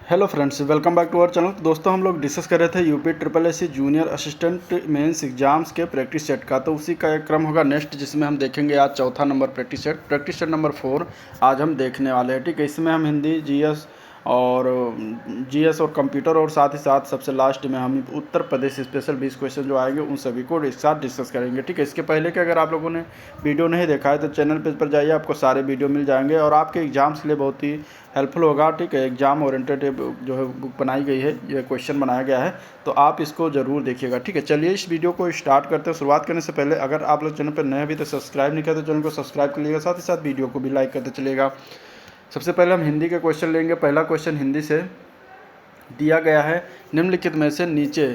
Hello friends, welcome back to our channel. दोस्तों, हम लोग डिस्कस कर रहे थे UP triple S C junior assistant mains exams के प्रैक्टिस सेट का। तो उसी का एक क्रम होगा नेक्स्ट, जिसमें हम देखेंगे आज चौथा नंबर प्रैक्टिस सेट नंबर 4 आज हम देखने वाले हैं। ठीक है, इसमें हम हिंदी, जीएस और कंप्यूटर और साथ ही साथ सबसे लास्ट में हम उत्तर प्रदेश स्पेशल 20 क्वेश्चन जो आएंगे उन सभी को एक साथ डिस्कस करेंगे। ठीक है, इसके पहले कि अगर आप लोगों ने वीडियो नहीं देखा है तो चैनल पेज पर जाइए, आपको सारे वीडियो मिल जाएंगे और आपके एग्जाम्स के लिए बहुत ही हेल्पफुल होगा। ठीक है, एग्जाम ओरिएंटेड जो है बुक बनाई गई है, ये क्वेश्चन बनाया गया है, तो आप इसको ज़रूर देखिएगा। ठीक है, चलिए इस वीडियो को स्टार्ट करते हैं। शुरुआत करने से पहले अगर आप लोग चैनल पर नए अभी तक सब्सक्राइब नहीं करते तो चैनल को सब्सक्राइब कर लीजिएगा, साथ ही साथ वीडियो को भी लाइक करते चलिएगा। सबसे पहले हम हिंदी के क्वेश्चन लेंगे। पहला क्वेश्चन हिंदी से दिया गया है, निम्नलिखित में से नीचे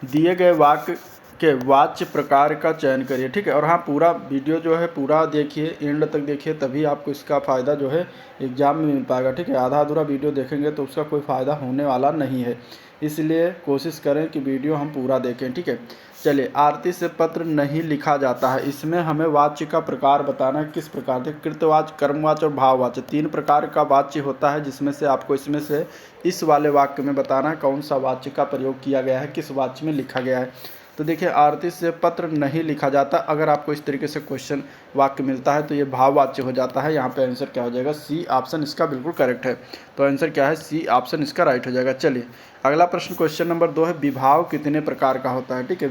दिए गए वाक्य के वाच्य प्रकार का चयन करिए। ठीक है, और हाँ, पूरा वीडियो जो है पूरा देखिए, एंड तक देखिए, तभी आपको इसका फ़ायदा जो है एग्जाम में मिल पाएगा। ठीक है, आधा अधूरा वीडियो देखेंगे तो उसका कोई फ़ायदा होने वाला नहीं है, इसलिए कोशिश करें कि वीडियो हम पूरा देखें। ठीक है, चलिए, आरती से पत्र नहीं लिखा जाता है, इसमें हमें वाच्य का प्रकार बताना है। किस प्रकार से? कृतवाच्य, कर्मवाच्य और भाववाच्य, 3 प्रकार का वाच्य होता है, जिसमें से आपको इसमें से इस वाले वाक्य में बताना है कौन सा वाच्य का प्रयोग किया गया है, किस वाच्य में लिखा गया है। तो देखिए, आरती से पत्र नहीं लिखा जाता, अगर आपको इस तरीके से क्वेश्चन वाक्य मिलता है तो ये भाववाच्य हो जाता है। यहाँ पे आंसर क्या हो जाएगा? सी ऑप्शन इसका बिल्कुल करेक्ट है। तो आंसर क्या है? सी ऑप्शन इसका राइट हो जाएगा। चलिए, अगला प्रश्न क्वेश्चन नंबर 2 है, विभाव कितने प्रकार का होता है? ठीक है,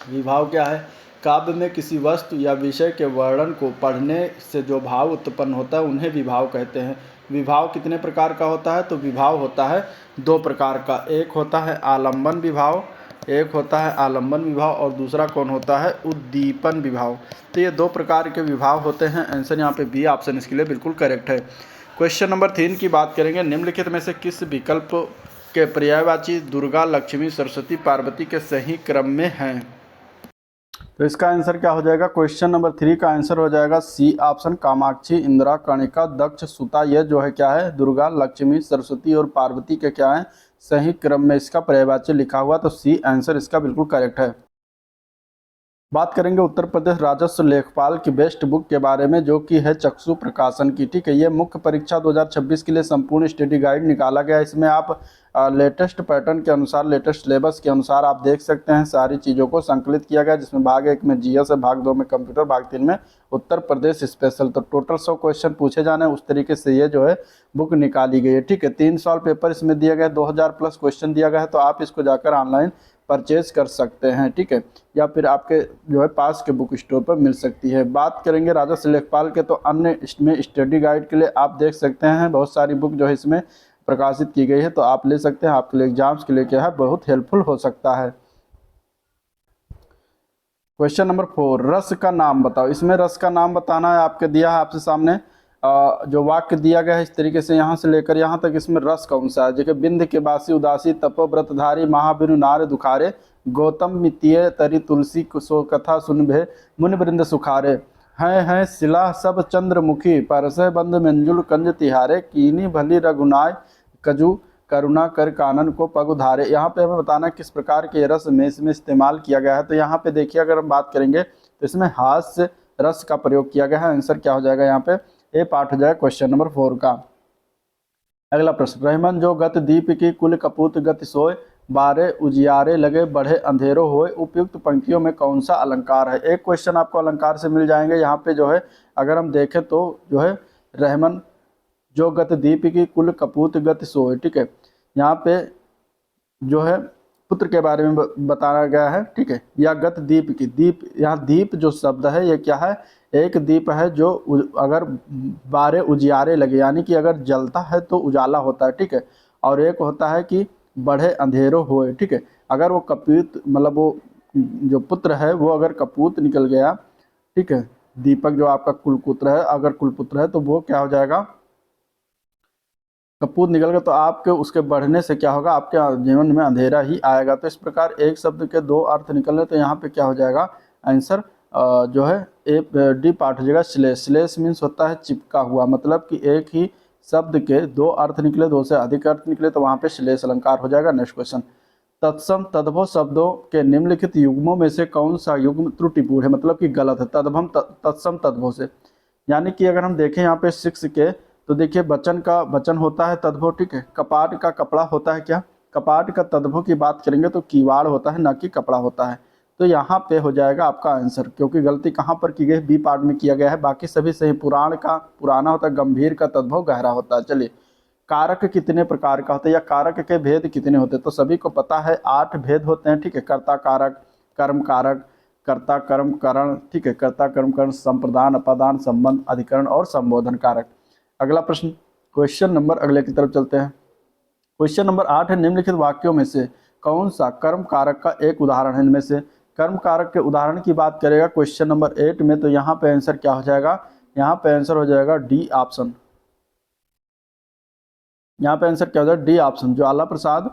विभाव क्या है? काव्य में किसी वस्तु या विषय के वर्णन को पढ़ने से जो भाव उत्पन्न होता है उन्हें विभाव कहते हैं। विभाव कितने प्रकार का होता है? तो विभाव होता है 2 प्रकार का, एक होता है आलंबन विभाव और दूसरा कौन होता है? उद्दीपन विभाव। तो ये 2 प्रकार के विभाव होते हैं। आंसर यहाँ पे बी ऑप्शन इसके लिए बिल्कुल करेक्ट है। क्वेश्चन नंबर 3 की बात करेंगे, निम्नलिखित में से किस विकल्प के पर्यायवाची दुर्गा, लक्ष्मी, सरस्वती, पार्वती के सही क्रम में हैं? तो इसका आंसर क्या हो जाएगा? क्वेश्चन नंबर 3 का आंसर हो जाएगा सी ऑप्शन, कामाक्षी, इंदिरा, कर्णिका, दक्ष, सुता। ये जो है क्या है? दुर्गा, लक्ष्मी, सरस्वती और पार्वती के क्या है? सही क्रम में इसका पर्यायवाची लिखा हुआ, तो सी आंसर इसका बिल्कुल करेक्ट है। बात करेंगे उत्तर प्रदेश राजस्व लेखपाल की बेस्ट बुक के बारे में, जो कि है चक्षु प्रकाशन की। ठीक है, ये मुख्य परीक्षा 2026 के लिए संपूर्ण स्टडी गाइड निकाला गया है। इसमें आप लेटेस्ट पैटर्न के अनुसार, लेटेस्ट सिलेबस के अनुसार आप देख सकते हैं, सारी चीज़ों को संकलित किया गया, जिसमें भाग 1 में जीएस है, भाग 2 में कंप्यूटर, भाग 3 में उत्तर प्रदेश स्पेशल। तो टोटल 100 क्वेश्चन पूछे जाने, उस तरीके से ये जो है बुक निकाली गई है। ठीक है, 3 सवाल पेपर इसमें दिया गया है, 2000 प्लस क्वेश्चन दिया गया है, तो आप इसको जाकर ऑनलाइन परचेज कर सकते हैं। ठीक है, या फिर आपके जो है पास के बुक स्टोर पर मिल सकती है। बात करेंगे राजस्व लेखपाल के, तो अन्य इसमें स्टडी गाइड के लिए आप देख सकते हैं बहुत सारी बुक जो है इसमें प्रकाशित की गई है, तो आप ले सकते हैं। आपके लिए एग्जाम्स के लिए क्या है? बहुत हेल्पफुल हो सकता है। क्वेश्चन नंबर 4, रस का नाम बताओ। इसमें रस का नाम बताना है, आपके दिया है आपसे सामने जो वाक्य दिया गया है इस तरीके से, यहाँ से लेकर यहाँ तक इसमें रस कौन सा है? देखिए, बिंद के बासी उदासी, तपोव्रतधारी, महाबिनु नार दुखारे, गौतम मितीय तरी तुलसी सो कथा सुनभे, मुनि वृंद सुखारे, हैं शिला सब चंद्रमुखी, परसय बंद मंजुल कंज तिहारे, कीनी भली रघुनाय कजू, करुणा कर कानन को पग उधारे। यहाँ पे हमें बताना किस प्रकार के रस में इसमें इस्तेमाल किया गया है। तो यहाँ पे देखिए, अगर हम बात करेंगे तो इसमें हास्य रस का प्रयोग किया गया है। आंसर क्या हो जाएगा? यहाँ पे ए पार्ट हो जाएगा क्वेश्चन नंबर 4 का। अगला प्रश्न, रहमन जो गत दीप की कुल कपूत गति सोए, बारे उजियारे लगे बढ़े अंधेरों होए, उपयुक्त पंक्तियों में कौन सा अलंकार है? एक क्वेश्चन आपको अलंकार से मिल जाएंगे। यहाँ पे जो है अगर हम देखें तो जो है रहमन जो गत दीप की कुल कपूत गति सोए। ठीक है, यहाँ पे जो है पुत्र के बारे में बताया गया है। ठीक है, या गत दीप की, दीप, यहाँ दीप जो शब्द है ये क्या है? एक दीप है जो अगर बारे उजियारे लगे, यानी कि अगर जलता है तो उजाला होता है। ठीक है, और एक होता है कि बढ़े अंधेरों होए। ठीक है, अगर वो कपूत, मतलब वो जो पुत्र है वो अगर कपूत निकल गया, ठीक है, दीपक जो आपका कुलपुत्र है, अगर कुलपुत्र है तो वो क्या हो जाएगा? कपूत निकल गया, तो आपके उसके बढ़ने से क्या होगा? आपके जीवन में अंधेरा ही आएगा। तो इस प्रकार एक शब्द के 2 अर्थ निकलने, तो यहाँ पे क्या हो जाएगा? आंसर जो है ए डी पार्ट हो जाएगा, श्लेष। श्लेष मीन्स होता है चिपका हुआ, मतलब कि एक ही शब्द के 2 अर्थ निकले, 2 से अधिक अर्थ निकले, तो वहाँ पे श्लेष अलंकार हो जाएगा। नेक्स्ट क्वेश्चन, तत्सम तद्भव शब्दों के निम्नलिखित युग्मों में से कौन सा युग्म त्रुटिपूर्ण है? मतलब कि गलत है। तद्भव तत्सम तद्भव से, यानी कि अगर हम देखें यहाँ पे 6 के तो देखिए वचन का वचन होता है तद्भव, ठीक है। कपाट का कपड़ा होता है क्या? कपाट का तद्भव की बात करेंगे तो कीवाड़ होता है, ना कि कपड़ा होता है। तो यहाँ पे हो जाएगा आपका आंसर, क्योंकि गलती कहाँ पर की गई, बी पार्ट में किया गया है, बाकी सभी सही। पुराण का पुराना होता है, गंभीर का तद्भव गहरा होता है। चलिए, कारक कितने प्रकार का होता है या कारक के भेद कितने होते हैं? तो सभी को पता है 8 भेद होते हैं, ठीक है। कर्ता कारक, कर्म कारक, कर्ता कर्म करण, ठीक है। कर्ता कर्म करण, संप्रदान, अपादान, संबंध, अधिकरण और संबोधन कारक। अगला प्रश्न, क्वेश्चन नंबर अगले की तरफ चलते हैं। क्वेश्चन नंबर 8 है, निम्नलिखित वाक्यों में से कौन सा कर्म कारक का एक उदाहरण है? इनमें से कर्म कारक के उदाहरण की बात करेगा क्वेश्चन नंबर 8 में, तो यहाँ पे आंसर क्या हो जाएगा? यहाँ पे आंसर हो जाएगा डी ऑप्शन। यहाँ पे आंसर क्या हो जाएगा? D option. ज्वाला प्रसाद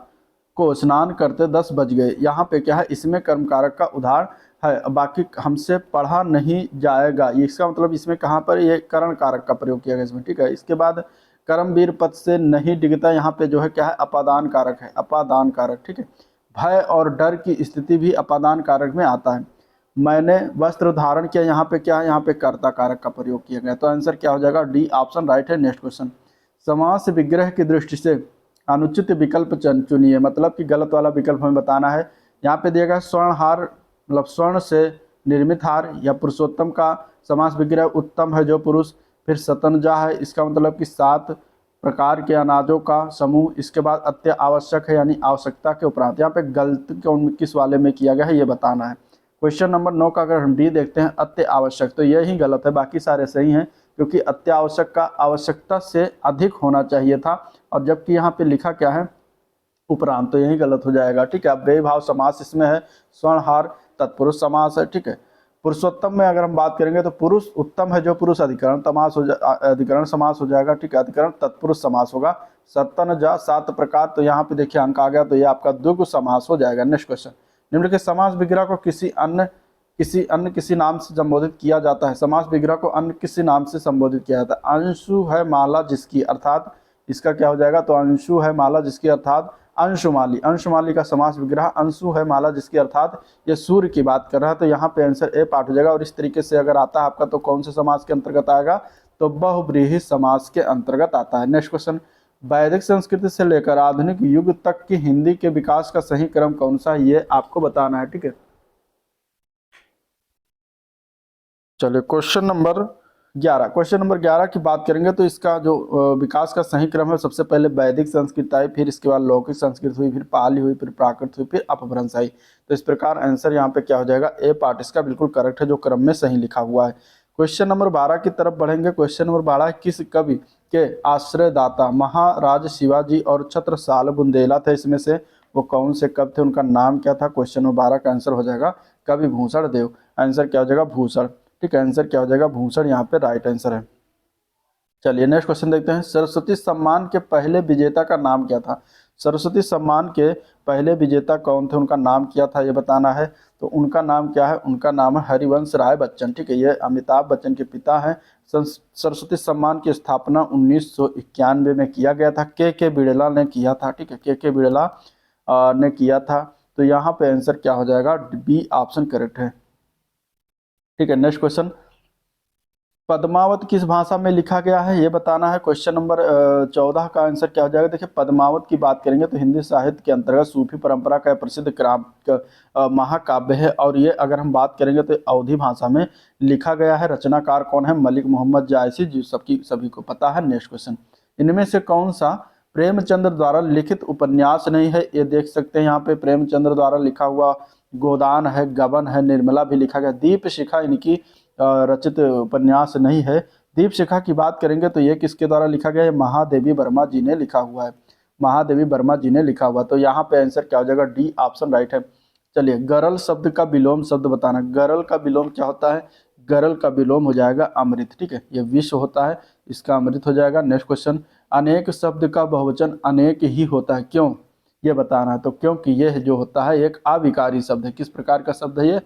को स्नान करते 10 बज गए, यहाँ पे क्या है, इसमें कर्म कारक का उदाहरण है। बाकी हमसे पढ़ा नहीं जाएगा, इसका मतलब इसमें कहाँ पर ये करण कारक का प्रयोग किया गया इसमें, ठीक है। इसके बाद कर्मवीर पद से नहीं डिगता, यहाँ पे जो है क्या है, अपादान कारक है, अपादान कारक, ठीक है। भय और डर की स्थिति भी अपादान कारक में आता है। मैंने वस्त्र धारण किया, यहाँ पे क्या है, यहाँ पे कर्ता कारक का प्रयोग किया गया। तो आंसर क्या हो जाएगा? डी ऑप्शन राइट है। नेक्स्ट क्वेश्चन, समास विग्रह की दृष्टि से अनुचित विकल्प चुनिए, मतलब कि गलत वाला विकल्प हमें बताना है। यहाँ पे दिया गया स्वर्ण हार, मतलब स्वर्ण से निर्मित हार, या पुरुषोत्तम का समास विग्रह उत्तम है जो पुरुष, फिर सतनजा है, इसका मतलब कि 7 प्रकार के अनाजों का समूह, इसके बाद अत्य आवश्यक है यानी आवश्यकता के उपरांत। यहाँ पे गलत किस वाले में किया गया है ये बताना है। क्वेश्चन नंबर 9 का अगर हम डी देखते हैं, अत्य आवश्यक, तो ये ही गलत है, बाकी सारे सही हैं, क्योंकि अत्यावश्यक का आवश्यकता से अधिक होना चाहिए था, और जबकि यहाँ पे लिखा क्या है, उपरांत, तो यही गलत हो जाएगा, ठीक है। अब बेभाव समास इसमें है, स्वर्णहार तत्पुरुष समास है, ठीक है। पुरुषोत्तम में अगर हम बात करेंगे तो पुरुष उत्तम है जो पुरुष, अधिकरण समास हो अधिकरण समास हो जाएगा, ठीक है। अधिकरण तत्पुरुष समास होगा। सतन जा 7 प्रकार, तो यहाँ पे देखिए अंक आ गया, तो ये आपका द्विगु समास हो जाएगा। नेक्स्ट क्वेश्चन, निम्नलिखित समास विग्रह को किसी नाम से संबोधित किया जाता है। समास विग्रह को अन्य किसी नाम से संबोधित किया जाता है। अंशु है माला जिसकी, अर्थात इसका क्या हो जाएगा? तो अंशु है माला जिसकी अर्थात अंशुमाली। अंशुमाली का समास विग्रह अंशु है माला जिसकी, अर्थात ये सूर्य की बात कर रहा है, तो यहाँ पे आंसर ए पार्ट हो जाएगा। और इस तरीके से अगर आता है आपका, तो कौन से समास के अंतर्गत आएगा? तो बहुव्रीहि समास के अंतर्गत आता है। नेक्स्ट क्वेश्चन, वैदिक संस्कृति से लेकर आधुनिक युग तक की हिंदी के विकास का सही क्रम कौन सा है, ये आपको बताना है, ठीक है। चलिए, क्वेश्चन नंबर 11 की बात करेंगे, तो इसका जो विकास का सही क्रम है, सबसे पहले वैदिक संस्कृत आई, फिर इसके बाद लौकिक संस्कृत हुई, फिर पाली हुई, फिर प्राकृत हुई, फिर अपभ्रंश आई। तो इस प्रकार आंसर यहाँ पे क्या हो जाएगा? ए पार्ट इसका बिल्कुल करेक्ट है, जो क्रम में सही लिखा हुआ है। क्वेश्चन नंबर 12 की तरफ बढ़ेंगे। क्वेश्चन नंबर 12, किस कवि के आश्रयदाता महाराज शिवाजी और छत्रसाल बुंदेला थे? इसमें से वो कौन से कवि थे, उनका नाम क्या था? क्वेश्चन नंबर 12 का आंसर हो जाएगा कवि भूषण देव। आंसर क्या हो जाएगा? भूषण, ठीक है। आंसर क्या हो जाएगा? भूषण, यहाँ पे राइट आंसर है। चलिए नेक्स्ट क्वेश्चन देखते हैं। सरस्वती सम्मान के पहले विजेता का नाम क्या था? सरस्वती सम्मान के पहले विजेता कौन थे, उनका नाम क्या था, ये बताना है। तो उनका नाम क्या है? उनका नाम है हरिवंश राय बच्चन, ठीक है। ये अमिताभ बच्चन के पिता हैं। सरस्वती सम्मान की स्थापना 1991 में किया गया था। के बिड़ला ने किया था, ठीक है। के बिड़ला ने किया था। तो यहाँ पे आंसर क्या हो जाएगा? बी ऑप्शन करेक्ट है, ठीक है। नेक्स्ट क्वेश्चन, पद्मावत किस भाषा में लिखा गया है, ये बताना है। क्वेश्चन नंबर 14 का आंसर क्या हो जाएगा? देखिए, पद्मावत की बात करेंगे तो हिंदी साहित्य के अंतर्गत सूफी परंपरा का प्रसिद्ध महाकाव्य है, और ये अगर हम बात करेंगे तो अवधी भाषा में लिखा गया है। रचनाकार कौन है? मलिक मोहम्मद जायसी, जो सभी को पता है। नेक्स्ट क्वेश्चन, इनमें से कौन सा प्रेमचंद्र द्वारा लिखित उपन्यास नहीं है? ये देख सकते हैं यहाँ पे प्रेमचंद्र द्वारा लिखा हुआ गोदान है, गबन है, निर्मला भी लिखा गया। दीप शिखा इनकी रचित उपन्यास नहीं है। दीप शिखा की बात करेंगे तो ये किसके द्वारा लिखा गया है? महादेवी वर्मा जी ने लिखा हुआ है, महादेवी वर्मा जी ने लिखा हुआ। तो यहाँ पे आंसर क्या हो जाएगा? डी ऑप्शन राइट है। चलिए, गरल शब्द का विलोम शब्द बताना। गरल का विलोम क्या होता है? गरल का विलोम हो जाएगा अमृत, ठीक है। ये विश्व होता है, इसका अमृत हो जाएगा। नेक्स्ट क्वेश्चन, अनेक शब्द का बहुवचन अनेक ही होता है, क्यों, ये बताना है। तो क्योंकि यह जो होता है एक अविकारी शब्द है। किस प्रकार का शब्द है? ये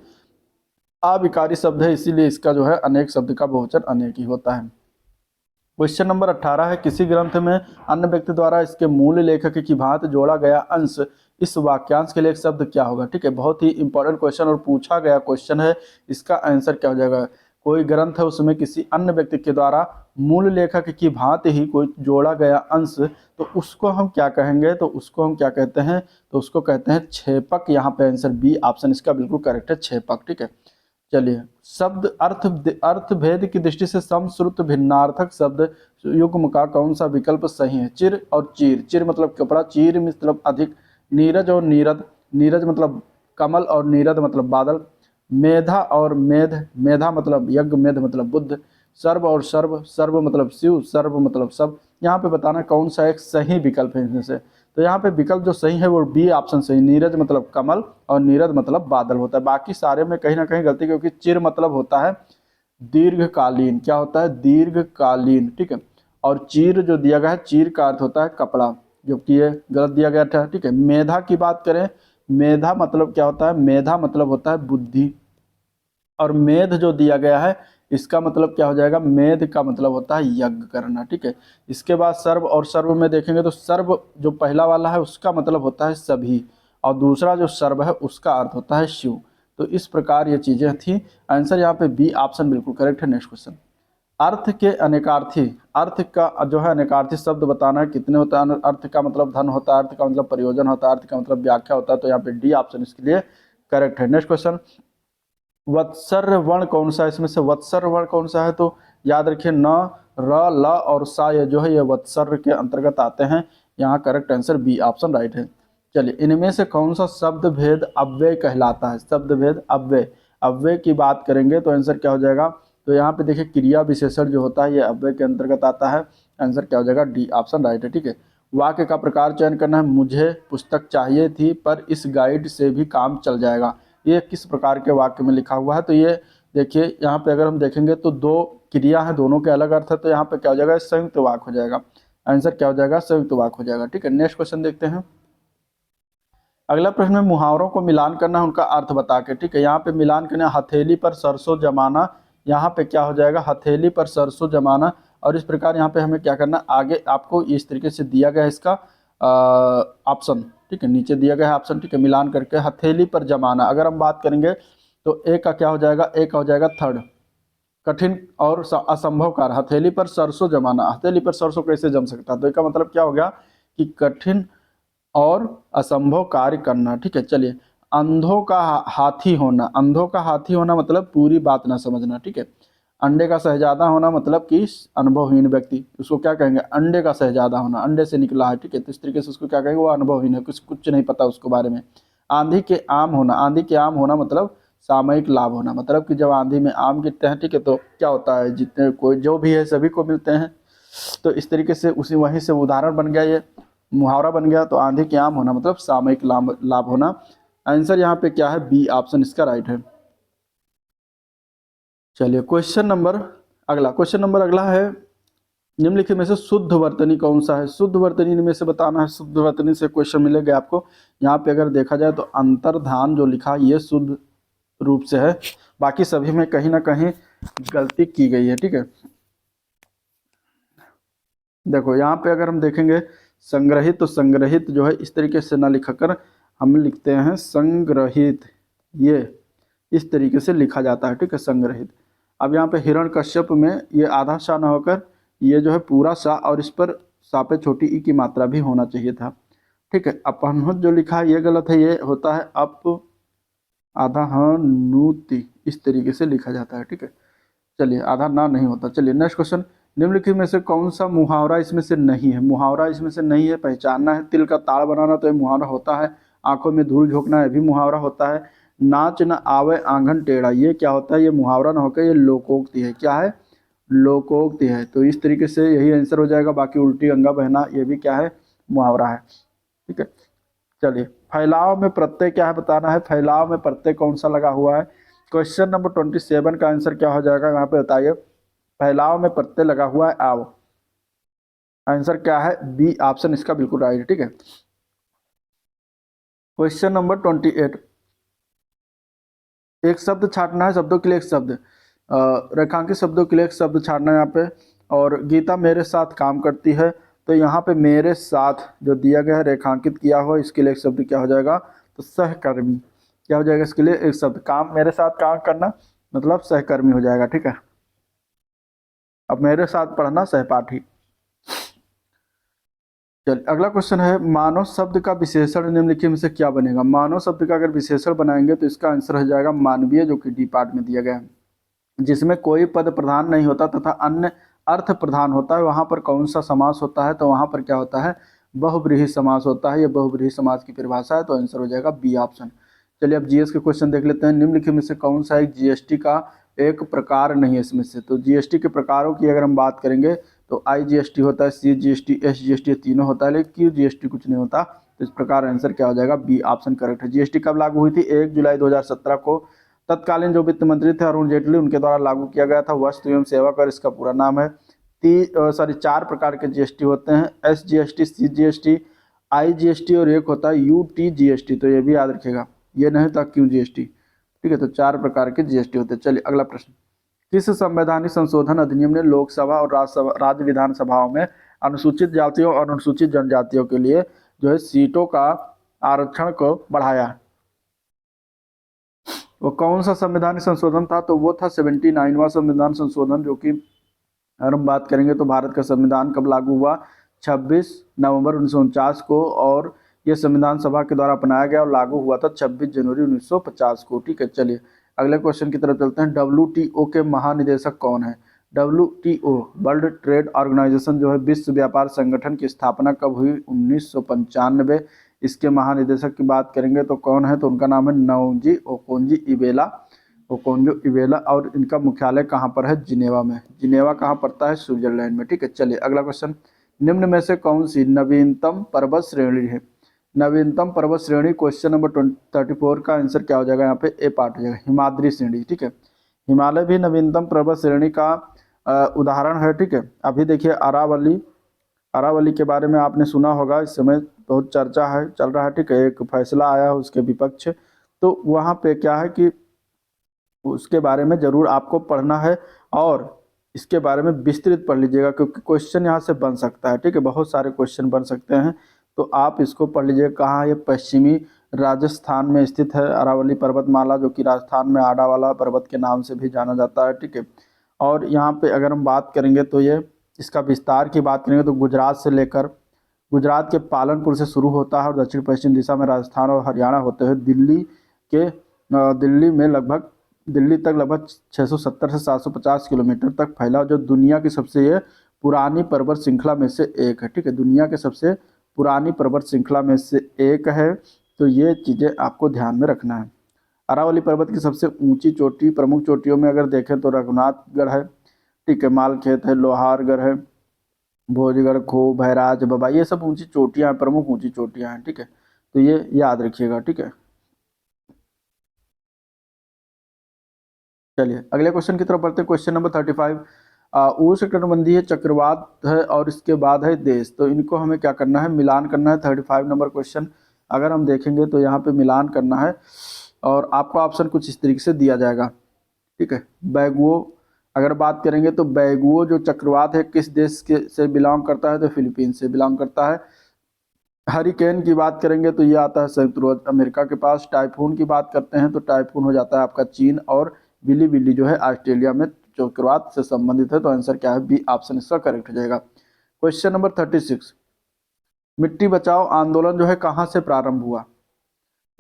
अविकारी शब्द है, इसीलिए इसका जो है अनेक शब्द का बहुवचन अनेक ही होता है। क्वेश्चन नंबर 18 है, किसी ग्रंथ में अन्य व्यक्ति द्वारा इसके मूल लेखक की भांति जोड़ा गया अंश इस वाक्यांश के लिए एक शब्द क्या होगा? ठीक है, बहुत ही इंपॉर्टेंट क्वेश्चन और पूछा गया क्वेश्चन है। इसका आंसर क्या हो जाएगा? कोई ग्रंथ है उसमें किसी अन्य व्यक्ति के द्वारा मूल लेखक की भांति ही कोई जोड़ा गया अंश, तो उसको हम क्या कहेंगे, तो उसको हम क्या कहते हैं, तो उसको कहते हैं छेपक। यहाँ पे आंसर बी ऑप्शन इसका बिल्कुल करेक्ट है, छेपक। ठीक है, चलिए शब्द अर्थ भेद की दृष्टि से समश्रुत भिन्नार्थक शब्द युग्म का कौन सा विकल्प सही है? चिर और चीर। चिर मतलब कपड़ा, चीर मतलब अधिक, नीरज और नीरद, नीरज मतलब कमल और नीरद मतलब बादल, मेधा और मेध, मेधा मतलब यज्ञ, मेध मतलब बुद्ध, सर्व और सर्व, सर्व मतलब शिव, सर्व मतलब सब। यहाँ पे बताना कौन सा एक सही विकल्प है इनमें से। तो यहाँ पे विकल्प जो सही है वो बी ऑप्शन सही, नीरज मतलब कमल और नीरद मतलब बादल होता है। बाकी सारे में कहीं ना कहीं गलती, क्योंकि चिर मतलब होता है दीर्घकालीन, क्या होता है, दीर्घकालीन। ठीक है, और चीर जो दिया गया है, चीर का अर्थ होता है कपड़ा, जो कि ये गलत दिया गया था। ठीक है, मेधा की बात करें, मेधा मतलब क्या होता है, मेधा मतलब होता है बुद्धि, और मेध जो दिया गया है इसका मतलब क्या हो जाएगा, मेध का मतलब होता है यज्ञ करना। ठीक है, इसके बाद सर्व और सर्व में देखेंगे तो सर्व जो पहला वाला है उसका मतलब होता है सभी, और दूसरा जो सर्व है उसका अर्थ होता है शिव। तो इस प्रकार ये चीजें थी। आंसर यहाँ पे बी ऑप्शन बिल्कुल करेक्ट है। नेक्स्ट क्वेश्चन, अर्थ के अनेकार्थी, अर्थ का जो है अनेकार्थी शब्द बताना है कितने होता है। अर्थ का मतलब धन होता है, अर्थ का मतलब प्रयोजन होता है, अर्थ का मतलब व्याख्या होता है। तो यहाँ पे डी ऑप्शन इसके लिए करेक्ट है। नेक्स्ट क्वेश्चन, वत्सर्य वर्ण कौन सा है? इसमें से वत्सर्य वर्ण कौन सा है? तो याद रखिए न, र, ल और सा, ये जो है ये वत्सर्य के अंतर्गत आते हैं। यहाँ correct answer B option right है। चलिए, इनमें से कौन सा शब्द भेद अव्यय कहलाता है? शब्द भेद अव्यय, अव्यय की बात करेंगे तो आंसर क्या हो जाएगा? तो यहाँ पे देखिए क्रिया विशेषण जो होता है ये अव्यय के अंतर्गत आता है। आंसर क्या हो जाएगा? डी ऑप्शन राइट है। ठीक है, वाक्य का प्रकार चयन करना है, मुझे पुस्तक चाहिए थी पर इस गाइड से भी काम चल जाएगा। ये किस प्रकार के वाक्य में लिखा हुआ है? तो ये देखिए यहाँ पे अगर हम देखेंगे तो दो क्रिया है, दोनों के अलग अर्थ है। तो यहाँ पे क्या हो जाएगा? संयुक्त वाक्य हो जाएगा। आंसर क्या हो जाएगा? संयुक्त वाक्य हो जाएगा। ठीक है, नेक्स्ट क्वेश्चन देखते हैं। अगला प्रश्न में मुहावरों को मिलान करना है, उनका अर्थ बता के। ठीक है, यहाँ पे मिलान करना, हथेली पर सरसों जमाना, यहाँ पे क्या हो जाएगा? हथेली पर सरसों जमाना। और इस प्रकार यहाँ पे हमें क्या करना, आगे आपको इस तरीके से दिया गया है इसका ऑप्शन। ठीक है, नीचे दिया गया है ऑप्शन। ठीक है, मिलान करके हथेली पर जमाना अगर हम बात करेंगे तो एक का क्या हो जाएगा? एक का हो जाएगा थर्ड, कठिन और असंभव कार्य। हथेली पर सरसों जमाना, हथेली पर सरसों कैसे जम सकता है? तो इसका मतलब क्या हो गया कि कठिन और असंभव कार्य करना। ठीक है, चलिए, अंधों का हाथी होना, अंधों का हाथी होना मतलब पूरी बात ना समझना। ठीक है, अंडे का शहजादा होना मतलब कि अनुभवहीन व्यक्ति, उसको क्या कहेंगे? अंडे का शहजादा होना, अंडे से निकला है। ठीक है, तो इस तरीके से उसको क्या कहेंगे? वो अनुभवहीन है, कुछ कुछ नहीं पता उसको बारे में। आंधी के आम होना, आंधी के आम होना मतलब सामयिक लाभ होना, मतलब कि जब आंधी में आम गिरते हैं, ठीक है, तो क्या होता है, जितने कोई जो भी है सभी को मिलते हैं। तो इस तरीके से उसी वहीं से उदाहरण बन गया, ये मुहावरा बन गया। तो आंधी के आम होना मतलब सामयिक लाभ होना। आंसर यहाँ पे क्या है? बी ऑप्शन इसका राइट है। चलिए, क्वेश्चन नंबर अगला है, निम्नलिखित में से शुद्ध वर्तनी कौन सा है? शुद्ध वर्तनी इनमें से बताना है। शुद्ध वर्तनी से क्वेश्चन मिलेगा आपको। यहाँ पे अगर देखा जाए तो अंतर्धान जो लिखा ये शुद्ध रूप से है, बाकी सभी में कहीं ना कहीं गलती की गई है। ठीक है, देखो यहाँ पे अगर हम देखेंगे संग्रहित, तो संग्रहित जो है इस तरीके से ना लिखकर हम लिखते हैं संग्रहित, ये इस तरीके से लिखा जाता है। ठीक है, संग्रहित। अब यहाँ पे हिरण्यकश्यप में ये आधा सा ना होकर ये जो है पूरा सा, और इस पर सा पे छोटी ई की मात्रा भी होना चाहिए था। ठीक है, अपहनुत जो लिखा है ये गलत है, ये होता है अप आधा हनुति, इस तरीके से लिखा जाता है। ठीक है, चलिए, आधा ना नहीं होता। चलिए, नेक्स्ट क्वेश्चन, निम्नलिखित में से कौन सा मुहावरा इसमें से नहीं है? मुहावरा इसमें से नहीं है, पहचानना है। तिल का ताड़ बनाना तो ये मुहावरा होता है। आंखों में धूल झोंकना ये भी मुहावरा होता है। नाच न आवे आंगन टेढ़ा, ये क्या होता है? ये मुहावरा ना होकर ये लोकोक्ति है। क्या है? लोकोक्ति है। तो इस तरीके से यही आंसर हो जाएगा। बाकी उल्टी गंगा बहना ये भी क्या है? मुहावरा है। ठीक है, चलिए, फैलाव में प्रत्यय क्या है बताना है। फैलाव में प्रत्यय कौन सा लगा हुआ है? क्वेश्चन नंबर 27 का आंसर क्या हो जाएगा? यहाँ पे बताइए। फैलाव में प्रत्यय लगा हुआ है आव। आंसर क्या है? बी ऑप्शन इसका बिल्कुल राइट है। ठीक है, क्वेश्चन नंबर 28, एक शब्द छाटना है, शब्दों के लिए एक शब्द, रेखांकित शब्दों के लिए एक शब्द छाटना है यहाँ पे। और गीता मेरे साथ काम करती है, तो यहाँ पे मेरे साथ जो दिया गया है रेखांकित किया हुआ, इसके लिए एक शब्द क्या हो जाएगा? तो सहकर्मी। क्या हो जाएगा इसके लिए? एक शब्द, काम, मेरे साथ काम करना, मतलब सहकर्मी हो जाएगा, ठीक है। अब मेरे साथ पढ़ना सहपाठी। चलिए अगला क्वेश्चन है, मानव शब्द का विशेषण निम्नलिखित में से क्या बनेगा। मानव शब्द का अगर विशेषण बनाएंगे तो इसका आंसर हो जाएगा मानवीय, जो कि डी पार्ट में दिया गया है। जिसमें कोई पद प्रधान नहीं होता तथा अन्य अर्थ प्रधान होता है, वहां पर कौन सा समास होता है, तो वहां पर क्या होता है, बहुब्रीहि समास होता है। यह बहुब्रीहि समास की परिभाषा है, तो आंसर हो जाएगा बी ऑप्शन। चलिए अब जीएस के क्वेश्चन देख लेते हैं। निम्नलिखित में से कौन सा एक जीएसटी का एक प्रकार नहीं है इसमें से। तो जीएसटी के प्रकारों की अगर हम बात करेंगे तो IGST होता है, CGST, SGST तीनों होता है, लेकिन QGST कुछ नहीं होता। तो इस प्रकार आंसर क्या हो जाएगा, बी ऑप्शन करेक्ट है। जीएसटी कब लागू हुई थी, 1 जुलाई 2017 को तत्कालीन जो वित्त मंत्री थे अरुण जेटली, उनके द्वारा लागू किया गया था। वस्तु एवं सेवा कर इसका पूरा नाम है। 4 प्रकार के जीएसटी होते हैं, SGST, CGST, IGST और एक होता है UTGST। तो ये भी याद रखिएगा, ये नहीं था QGST, ठीक है। तो 4 प्रकार के जीएसटी होते हैं। चलिए अगला प्रश्न, किस संवैधानिक संशोधन अधिनियम ने लोकसभा और राज्य विधानसभाओं में अनुसूचित जातियों और अनुसूचित जनजातियों के लिए जो है सीटों का आरक्षण को बढ़ाया। वो कौन सा संवैधानिक संशोधन था, तो वो था 79वां संविधान संशोधन, जो कि अगर हम बात करेंगे तो भारत का संविधान कब लागू हुआ, 26 नवंबर 1949 को, और ये संविधान सभा के द्वारा अपनाया गया और लागू हुआ था 26 जनवरी 1950 को, ठीक है। चलिए अगले क्वेश्चन की तरफ चलते हैं। WTO के महानिदेशक कौन है। WTO वर्ल्ड ट्रेड ऑर्गेनाइजेशन जो है विश्व व्यापार संगठन की स्थापना कब हुई, 1995। इसके महानिदेशक की बात करेंगे तो कौन है, तो उनका नाम है नाओजी ओकोंजो इवेला, और इनका मुख्यालय कहाँ पर है, जिनेवा में। जिनेवा कहाँ पड़ता है, स्विट्जरलैंड में, ठीक है। चलिए अगला क्वेश्चन, निम्न में से कौन सी नवीनतम पर्वत श्रेणी है। नवीनतम पर्वत श्रेणी, क्वेश्चन नंबर 34 का आंसर क्या हो जाएगा, यहाँ पे ए पार्ट हो जाएगा, हिमाद्री श्रेणी, ठीक है। हिमालय भी नवीनतम पर्वत श्रेणी का उदाहरण है, ठीक है। अभी देखिए अरावली के बारे में आपने सुना होगा, इस समय बहुत चर्चा है, चल रहा है, ठीक है। एक फैसला आया है उसके विपक्ष, तो वहाँ पे क्या है कि उसके बारे में जरूर आपको पढ़ना है और इसके बारे में विस्तृत पढ़ लीजिएगा, क्योंकि क्वेश्चन यहाँ से बन सकता है, ठीक है। बहुत सारे क्वेश्चन बन सकते हैं, तो आप इसको पढ़ लीजिएगा। कहाँ, ये पश्चिमी राजस्थान में स्थित है अरावली पर्वतमाला, जो कि राजस्थान में आडावाला पर्वत के नाम से भी जाना जाता है, ठीक है। और यहाँ पे अगर हम बात करेंगे तो ये इसका विस्तार की बात करेंगे तो गुजरात के पालनपुर से शुरू होता है और दक्षिण पश्चिम दिशा में राजस्थान और हरियाणा होते हुए दिल्ली तक लगभग 670 से 750 किलोमीटर तक फैला, जो दुनिया की सबसे ये पुरानी पर्वत श्रृंखला में से एक है, ठीक है। दुनिया के सबसे पुरानी पर्वत श्रृंखला में से एक है, तो ये चीज़ें आपको ध्यान में रखना है। अरावली पर्वत की सबसे ऊंची चोटी, प्रमुख चोटियों में अगर देखें तो रघुनाथगढ़ है, ठीक है, मालखेत है, लोहारगढ़ है, भोजगढ़, खो, भैराज, बबा, ये सब ऊंची चोटियां हैं, प्रमुख ऊंची चोटियां हैं, ठीक है। तो ये याद रखिएगा, ठीक है। चलिए अगले क्वेश्चन की तरफ बढ़ते हैं। क्वेश्चन नंबर 35, उष्णकटिबंधीय चक्रवात है और इसके बाद है देश, तो इनको हमें क्या करना है, मिलान करना है। 35 नंबर क्वेश्चन अगर हम देखेंगे तो यहाँ पे मिलान करना है और आपको ऑप्शन कुछ इस तरीके से दिया जाएगा, ठीक है। बैगुओ अगर बात करेंगे तो बैगुओ जो चक्रवात है किस देश के से बिलोंग करता है, तो फिलीपींस से बिलोंग करता है। हरिकेन की बात करेंगे तो ये आता है संयुक्त राज्य अमेरिका के पास। टाइफून की बात करते हैं तो टाइफून हो जाता है आपका चीन, और बिली बिल्ली जो है ऑस्ट्रेलिया में चक्रवात से संबंधित है। तो आंसर क्या है, बी ऑप्शन इसका करेक्ट हो जाएगा। क्वेश्चन नंबर 36, मिट्टी बचाओ आंदोलन जो है कहाँ से प्रारंभ हुआ।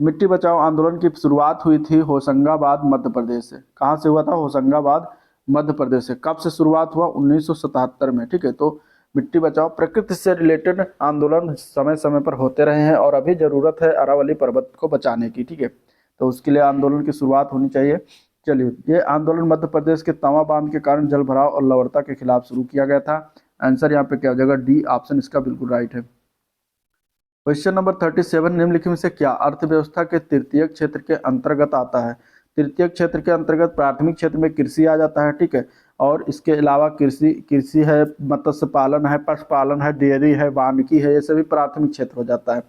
मिट्टी बचाओ आंदोलन की शुरुआत हुई थी होशंगाबाद मध्य प्रदेश से। कहाँ से हुआ था, होशंगाबाद मध्य प्रदेश से। कब से शुरुआत हुआ, 1977 में, ठीक है। तो मिट्टी बचाओ, प्रकृति से रिलेटेड आंदोलन समय समय पर होते रहे हैं और अभी जरूरत है अरावली पर्वत को बचाने की, ठीक है। तो उसके लिए आंदोलन की शुरुआत होनी चाहिए। चलिए, ये आंदोलन मध्य प्रदेश के तवा बांध के कारण जल भराव और लवणता के खिलाफ शुरू किया गया था। आंसर यहाँ पे क्या हो जाएगा, डी ऑप्शन इसका बिल्कुल राइट है। क्वेश्चन नंबर 37, निम्नलिखित में से क्या अर्थव्यवस्था के तृतीय क्षेत्र के अंतर्गत आता है। तृतीय क्षेत्र के अंतर्गत प्राथमिक क्षेत्र में कृषि आ जाता है, ठीक है। और इसके अलावा कृषि है, मत्स्य पालन है, पशुपालन है, डेयरी है, वानिकी है, ये सभी प्राथमिक क्षेत्र हो जाता है।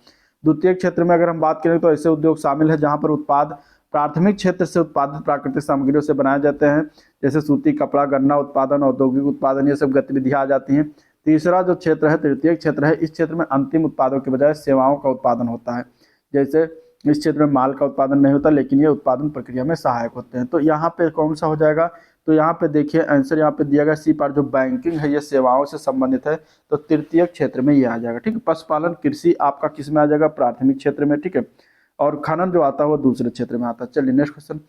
द्वितीय क्षेत्र में अगर हम बात करें तो ऐसे उद्योग शामिल है जहाँ पर उत्पाद प्राथमिक क्षेत्र से उत्पादित प्राकृतिक सामग्रियों से बनाए जाते हैं, जैसे सूती कपड़ा, गन्ना उत्पादन, औद्योगिक उत्पादन, ये सब गतिविधियां आ जाती हैं। तीसरा जो क्षेत्र है तृतीय क्षेत्र है, इस क्षेत्र में अंतिम उत्पादों के बजाय सेवाओं का उत्पादन होता है, जैसे इस क्षेत्र में माल का उत्पादन नहीं होता, लेकिन ये उत्पादन प्रक्रिया में सहायक होते हैं। तो यहाँ पे कौन सा हो जाएगा, तो यहाँ पे देखिए आंसर यहाँ पे दिया गया सी पार्ट, जो बैंकिंग है ये सेवाओं से संबंधित है, तो तृतीय क्षेत्र में ये आ जाएगा। ठीक है, पशुपालन कृषि आपका किस में आ जाएगा, प्राथमिक क्षेत्र में। ठीक है, और खनन जो आता है वो दूसरे क्षेत्र में आता है। चलिए नेक्स्ट क्वेश्चन,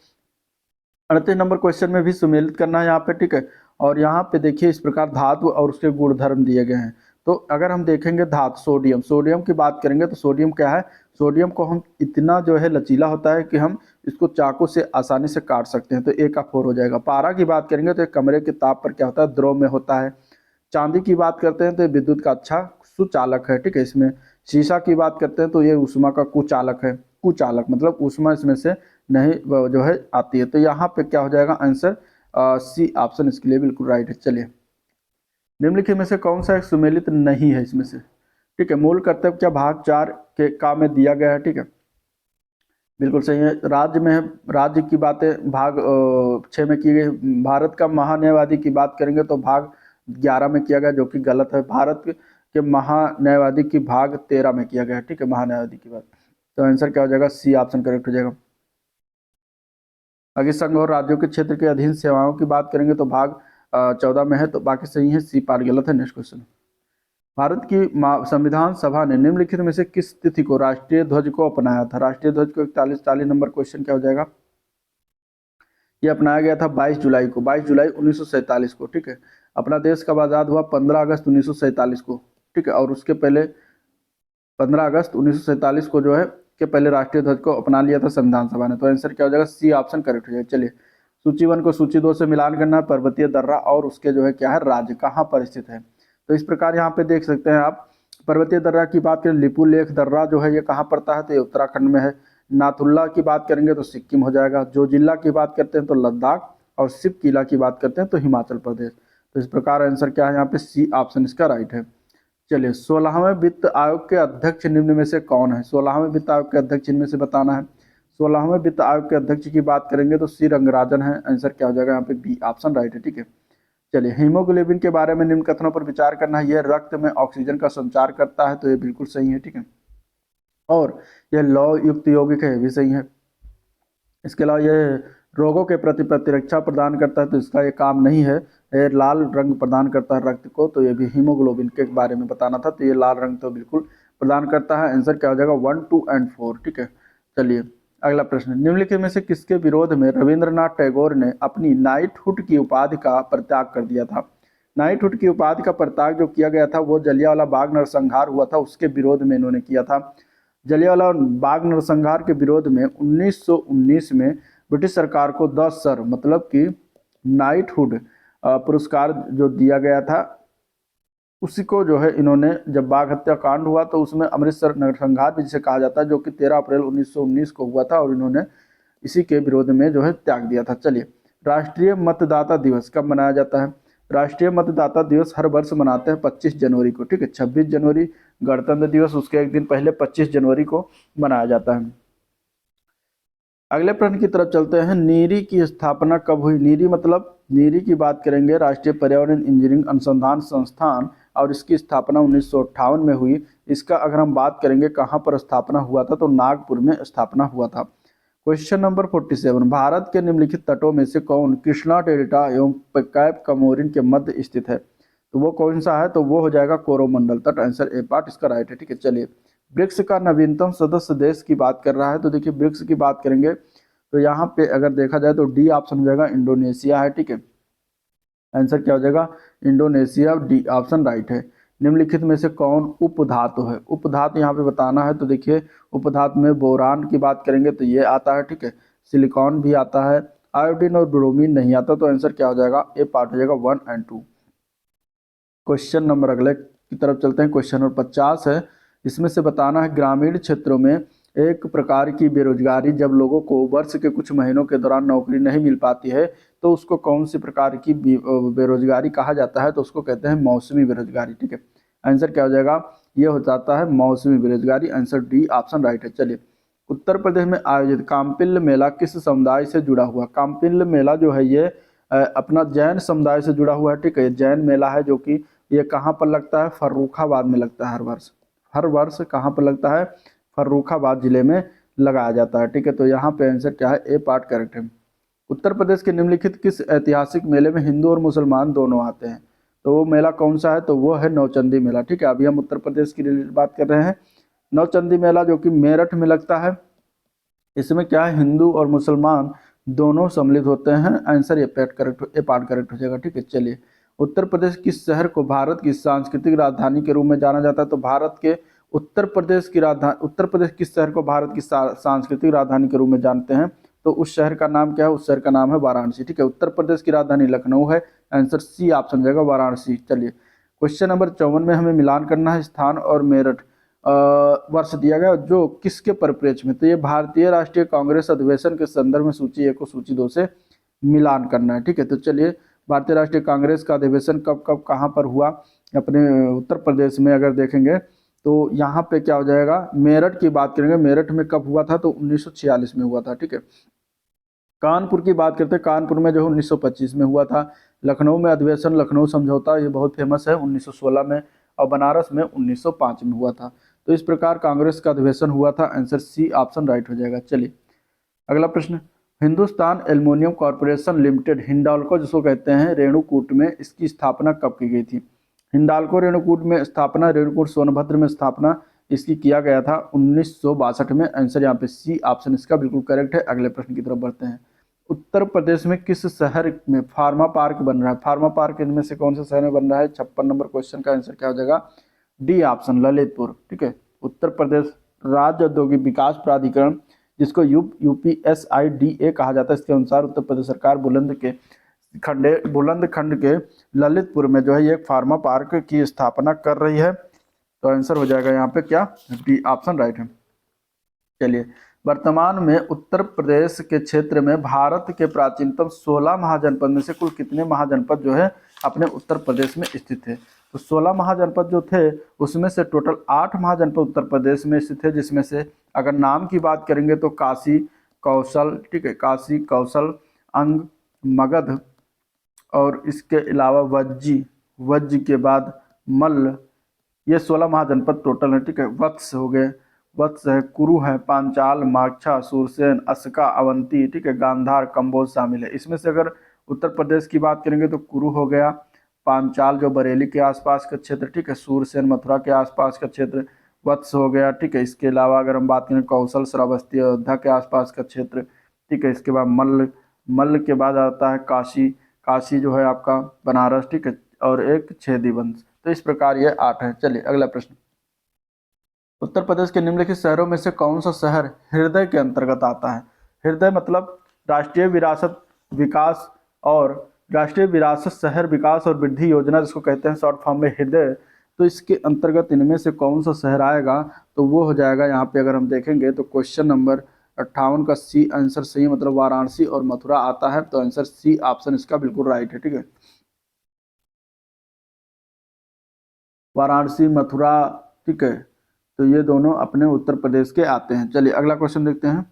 38 नंबर क्वेश्चन में भी सुमेलित करना है यहाँ पे। ठीक है, और यहाँ पे देखिए इस प्रकार धातु और उसके गुणधर्म दिए गए हैं। तो अगर हम देखेंगे धातु सोडियम, सोडियम की बात करेंगे तो सोडियम क्या है, सोडियम को हम इतना जो है लचीला होता है कि हम इसको चाकू से आसानी से काट सकते हैं, तो ए का 4 हो जाएगा। पारा की बात करेंगे तो एक कमरे के ताप पर क्या होता है, द्रव में होता है। चांदी की बात करते हैं तो ये विद्युत का अच्छा सुचालक है। ठीक है, इसमें शीशा की बात करते हैं तो ये ऊष्मा का कुचालक है। कुचालक मतलब ऊष्मा इसमें से नहीं जो है आती है। तो यहाँ पे क्या हो जाएगा आंसर, सी ऑप्शन इसके लिए बिल्कुल राइट है। चलिए, निम्नलिखित में से कौन सा एक सुमेलित नहीं है इसमें से। ठीक है, मूल कर्तव्य क्या भाग 4 के का में दिया गया है। ठीक है, बिल्कुल सही है। राज्य में है, राज्य की बातें भाग 6 में की गई। भारत का महान्यायवादी की बात करेंगे तो भाग 11 में किया गया, जो कि गलत है। भारत के महान्यायवादी की भाग 13 में किया गया है। ठीक है, महान्यायवादी की बात, तो आंसर क्या हो जाएगा, सी ऑप्शन करेक्ट हो जाएगा। आगे संघ और राज्यों के क्षेत्र के अधीन सेवाओं की बात करेंगे तो भाग 14 में है, तो बाकी सही है, सी पार्ट गलत है। नेक्स्ट क्वेश्चन, भारत की संविधान सभा ने निम्नलिखित में से किस तिथि को राष्ट्रीय ध्वज को अपनाया था। राष्ट्रीय ध्वज को 41 नंबर क्वेश्चन क्या हो जाएगा, ये अपनाया गया था 22 जुलाई को, 22 जुलाई 1947 को। ठीक है, अपना देश कब आज़ाद हुआ, 15 अगस्त 1947 को। ठीक है, और उसके पहले 15 अगस्त 1947 को जो है के पहले राष्ट्रीय ध्वज को अपना लिया था संविधान सभा ने। तो आंसर क्या हो जाएगा, सी ऑप्शन करेक्ट हो जाएगा। चलिए, सूची 1 को सूची 2 से मिलान करना है। पर्वतीय दर्रा और उसके जो है क्या है, राज्य कहाँ पर स्थित है। तो इस प्रकार यहाँ पे देख सकते हैं आप, पर्वतीय दर्रा की बात करें, लिपुलेख दर्रा जो है ये कहाँ पड़ता है, तो ये उत्तराखंड में है। नाथुल्ला की बात करेंगे तो सिक्किम हो जाएगा। जो जिला की बात करते हैं तो लद्दाख, और शिव किला की बात करते हैं तो हिमाचल प्रदेश। तो इस प्रकार आंसर क्या है यहाँ पे, सी ऑप्शन इसका राइट है। चलिए, 16वें वित्त आयोग के अध्यक्ष निम्न में से कौन है। 16वें वित्त आयोग के अध्यक्ष इनमें से बताना है। 16वें वित्त आयोग के अध्यक्ष की बात करेंगे तो सी रंगराजन है। आंसर क्या हो जाएगा यहाँ पे, बी ऑप्शन राइट है। ठीक है, चलिए, हीमोग्लोबिन के बारे में निम्न कथनों पर विचार करना है। यह रक्त में ऑक्सीजन का संचार करता है, तो ये बिल्कुल सही है। ठीक है, और यह लौ युक्त यौगिक है, ये भी सही है। इसके अलावा यह रोगों के प्रति प्रतिरक्षा प्रदान करता है, तो इसका ये काम नहीं है। ये लाल रंग प्रदान करता है रक्त को, तो ये भी हीमोग्लोबिन के बारे में बताना था, तो ये लाल रंग तो बिल्कुल प्रदान करता है। आंसर क्या हो जाएगा, 1, 2 और 4। ठीक है, चलिए अगला प्रश्न, निम्नलिखित में से किसके विरोध में रविंद्रनाथ टैगोर ने अपनी नाइटहुड की उपाधि का परित्याग कर दिया था। नाइटहुड की उपाधि का परित्याग जो किया गया था वो जलियांवाला बाग नरसंहार हुआ था, उसके विरोध में इन्होंने किया था। जलियांवाला बाग नरसंहार के विरोध में 1919 में ब्रिटिश सरकार को 10 सर मतलब कि नाइटहुड पुरस्कार जो दिया गया था, उसी को जो है इन्होंने, जब बाघ हत्याकांड हुआ तो उसमें अमृतसर नरसंहार भी जिसे कहा जाता है, जो कि 13 अप्रैल 1919 को हुआ था, और इन्होंने इसी के विरोध में जो है त्याग दिया था। चलिए, राष्ट्रीय मतदाता दिवस कब मनाया जाता है। राष्ट्रीय मतदाता दिवस हर वर्ष मनाते हैं 25 जनवरी को। ठीक है, 26 जनवरी गणतंत्र दिवस, उसके एक दिन पहले 25 जनवरी को मनाया जाता है। अगले प्रश्न की तरफ चलते हैं, नीरी की स्थापना कब हुई। नीरी मतलब, नीरी की बात करेंगे, राष्ट्रीय पर्यावरण इंजीनियरिंग अनुसंधान संस्थान, और इसकी स्थापना 1958 में हुई। इसका अगर हम बात करेंगे कहाँ पर स्थापना हुआ था, तो नागपुर में स्थापना हुआ था। क्वेश्चन नंबर 47, भारत के निम्नलिखित तटों में से कौन कृष्णा डेल्टा एवं कैप कमोरिन के मध्य स्थित है। तो वो कौन सा है, तो वो हो जाएगा कोरोमंडल तट। आंसर ए पार्ट इसका राइट है। ठीक है, चलिए, ब्रिक्स का नवीनतम सदस्य देश की बात कर रहा है, तो देखिए ब्रिक्स की बात करेंगे तो यहाँ पे अगर देखा जाए तो डी ऑप्शन हो जाएगा, इंडोनेशिया है। ठीक है, आंसर क्या हो जाएगा, इंडोनेशिया, डी ऑप्शन राइट है। निम्नलिखित में से कौन उपधातु है। उपधातु यहाँ पे बताना है, तो देखिए उपधातु में बोरान की बात करेंगे तो ये आता है। ठीक है, सिलिकॉन भी आता है, आयोडीन और ब्रोमीन नहीं आता, तो आंसर क्या हो जाएगा, ए पार्ट हो जाएगा 1 और 2। क्वेश्चन नंबर अगले की तरफ चलते हैं, क्वेश्चन नंबर 50 है। इसमें से बताना है, ग्रामीण क्षेत्रों में एक प्रकार की बेरोजगारी, जब लोगों को वर्ष के कुछ महीनों के दौरान नौकरी नहीं मिल पाती है, तो उसको कौन सी प्रकार की बेरोजगारी कहा जाता है, तो उसको कहते हैं मौसमी बेरोजगारी। ठीक है, आंसर क्या हो जाएगा, ये हो जाता है मौसमी बेरोजगारी। आंसर डी ऑप्शन राइट है। चलिए, उत्तर प्रदेश में आयोजित कामपिल्ल मेला किस समुदाय से जुड़ा हुआ। कामपिल्ल मेला जो है ये अपना जैन समुदाय से जुड़ा हुआ है। ठीक है, जैन मेला है, जो कि ये कहाँ पर लगता है, फर्रुखाबाद में लगता है हर वर्ष। हर वर्ष कहाँ पर लगता है, फर्रुखाबाद जिले में लगाया जाता है। ठीक है, तो यहाँ पे आंसर क्या है, ए पार्ट करेक्ट है। उत्तर प्रदेश के निम्नलिखित किस ऐतिहासिक मेले में हिंदू और मुसलमान दोनों आते हैं? तो वो मेला कौन सा है, तो वो है नौचंदी मेला। ठीक है, अभी हम उत्तर प्रदेश की बात कर रहे हैं। नौचंदी मेला जो कि मेरठ में लगता है, इसमें क्या है, हिंदू और मुसलमान दोनों सम्मिलित होते हैं। आंसर ए पार्ट करेक्ट हो जाएगा। ठीक है, चलिए, उत्तर प्रदेश किस शहर को भारत की सांस्कृतिक राजधानी के रूप में जाना जाता है? तो भारत के उत्तर प्रदेश किस शहर को भारत की सांस्कृतिक राजधानी के रूप में जानते हैं? तो उस शहर का नाम क्या है? उस शहर का नाम है वाराणसी। ठीक है, उत्तर प्रदेश की राजधानी लखनऊ है। आंसर सी ऑप्शन जाएगा, वाराणसी। चलिए, क्वेश्चन नंबर 54 में हमें मिलान करना है स्थान और मेरठ वर्ष दिया गया जो किसके परिप्रेक्ष्य में? तो ये भारतीय राष्ट्रीय कांग्रेस अधिवेशन के संदर्भ में सूची 1 को सूची 2 से मिलान करना है। ठीक है, तो चलिए, भारतीय राष्ट्रीय कांग्रेस का अधिवेशन कब कब कहाँ पर हुआ? अपने उत्तर प्रदेश में अगर देखेंगे तो यहाँ पे क्या हो जाएगा, मेरठ की बात करेंगे। मेरठ में कब हुआ था? तो 1946 में हुआ था। ठीक है, कानपुर की बात करते हैं, कानपुर में जो है 1925 में हुआ था। लखनऊ में अधिवेशन लखनऊ समझौता, ये बहुत फेमस है, 1916 में। और बनारस में 1905 में हुआ था। तो इस प्रकार कांग्रेस का अधिवेशन हुआ था। आंसर सी ऑप्शन राइट हो जाएगा। चलिए, अगला प्रश्न, Hindustan aluminium corporation limited Hindalco जिसको कहते हैं रेणुकूट में, इसकी स्थापना कब की गई थी? हिंडाल्को रेणुकूट में स्थापना, रेणुकूट सोनभद्र में स्थापना इसकी किया गया था 1962 में। आंसर यहाँ पे सी ऑप्शन इसका बिल्कुल करेक्ट है। अगले प्रश्न की तरफ बढ़ते हैं। उत्तर प्रदेश में किस शहर में फार्मा पार्क बन रहा है? फार्मा पार्क इनमें से कौन से शहर में बन रहा है? 56 नंबर क्वेश्चन का आंसर क्या हो जाएगा? D option, Lalitpur. ठीक है, उत्तर प्रदेश राज्य औद्योगिक विकास प्राधिकरण जिसको UPSIDA कहा जाता है, इसके अनुसार उत्तर प्रदेश सरकार बुलंदखंड के ललितपुर में जो है एक फार्मा पार्क की स्थापना कर रही है। तो आंसर हो जाएगा यहाँ पे क्या? डी ऑप्शन राइट है। चलिए, वर्तमान में उत्तर प्रदेश के क्षेत्र में भारत के प्राचीनतम 16 महाजनपद में से कुल कितने महाजनपद जो है अपने उत्तर प्रदेश में स्थित है? तो 16 महाजनपद जो थे उसमें से टोटल 8 महाजनपद उत्तर प्रदेश में स्थित है, जिसमें से अगर नाम की बात करेंगे तो काशी, कौशल, ठीक है, काशी, कौशल, अंग, मगध और इसके अलावा वज्जी के बाद मल्ल, ये 16 महाजनपद टोटल है। ठीक है, वत्स हो गए, वत्स है, कुरु है, पांचाल, माक्षा, सूरसेन, अस्का, अवंती, ठीक है, गांधार, कंबोज शामिल है। इसमें से अगर उत्तर प्रदेश की बात करेंगे तो कुरु हो गया, पांचाल जो बरेली के आसपास का क्षेत्र, ठीक है, सूरसेन मथुरा के आसपास का क्षेत्र, वत्स हो गया। ठीक है, इसके अलावा अगर हम बात करें कौशल, श्रावस्ती, अयोध्या के आसपास का क्षेत्र। ठीक है, इसके बाद मल्ल के बाद आता है काशी जो है आपका बनारस। ठीक है, और एक छेदी वंश। तो इस प्रकार ये 8 है। चलिए, अगला प्रश्न, उत्तर प्रदेश के निम्नलिखित शहरों में से कौन सा शहर हृदय के अंतर्गत आता है? हृदय मतलब राष्ट्रीय विरासत विकास और राष्ट्रीय विरासत शहर विकास और वृद्धि योजना जिसको कहते हैं शॉर्ट फॉर्म में हृदय। तो इसके अंतर्गत इनमें से कौन सा शहर आएगा? तो वो हो जाएगा यहाँ पे अगर हम देखेंगे तो क्वेश्चन नंबर 58 का सी आंसर सही, मतलब वाराणसी और मथुरा आता है। तो आंसर सी ऑप्शन इसका बिल्कुल राइट है। ठीक है, वाराणसी, मथुरा, ठीक है, तो ये दोनों अपने उत्तर प्रदेश के आते हैं। चलिए, अगला क्वेश्चन देखते हैं।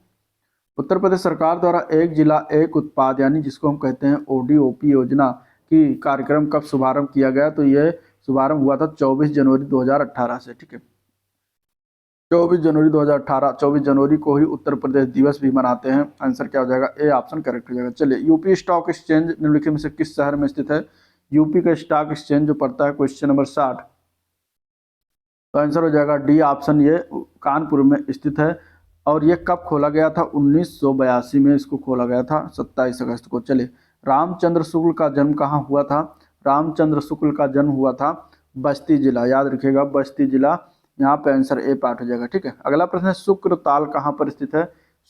उत्तर प्रदेश सरकार द्वारा एक जिला एक उत्पाद यानी जिसको हम कहते हैं ODOP योजना की कार्यक्रम कब शुभारंभ किया गया? तो ये शुभारंभ हुआ था 24 जनवरी 2018 से। ठीक है, 24 जनवरी 2018, 24 जनवरी को ही उत्तर प्रदेश दिवस भी मनाते हैं। आंसर क्या हो जाएगा? ए ऑप्शन करेक्ट हो जाएगा। चलिए, यूपी स्टॉक एक्सचेंज निम्नलिखित में से किस शहर में स्थित है? यूपी का स्टॉक एक्सचेंज जो पड़ता है क्वेश्चन नंबर 60, तो आंसर हो जाएगा डी ऑप्शन, ये कानपुर में स्थित है। और ये कब खोला गया था? 1982 में इसको खोला गया था, 27 अगस्त को। चलिए, रामचंद्र शुक्ल का जन्म कहाँ हुआ था? रामचंद्र शुक्ल का जन्म हुआ था बस्ती जिला, याद रखिएगा, बस्ती जिला। यहाँ पे आंसर ए पार्ट हो जाएगा। ठीक है, अगला प्रश्न है, शुक्रताल कहाँ पर स्थित है?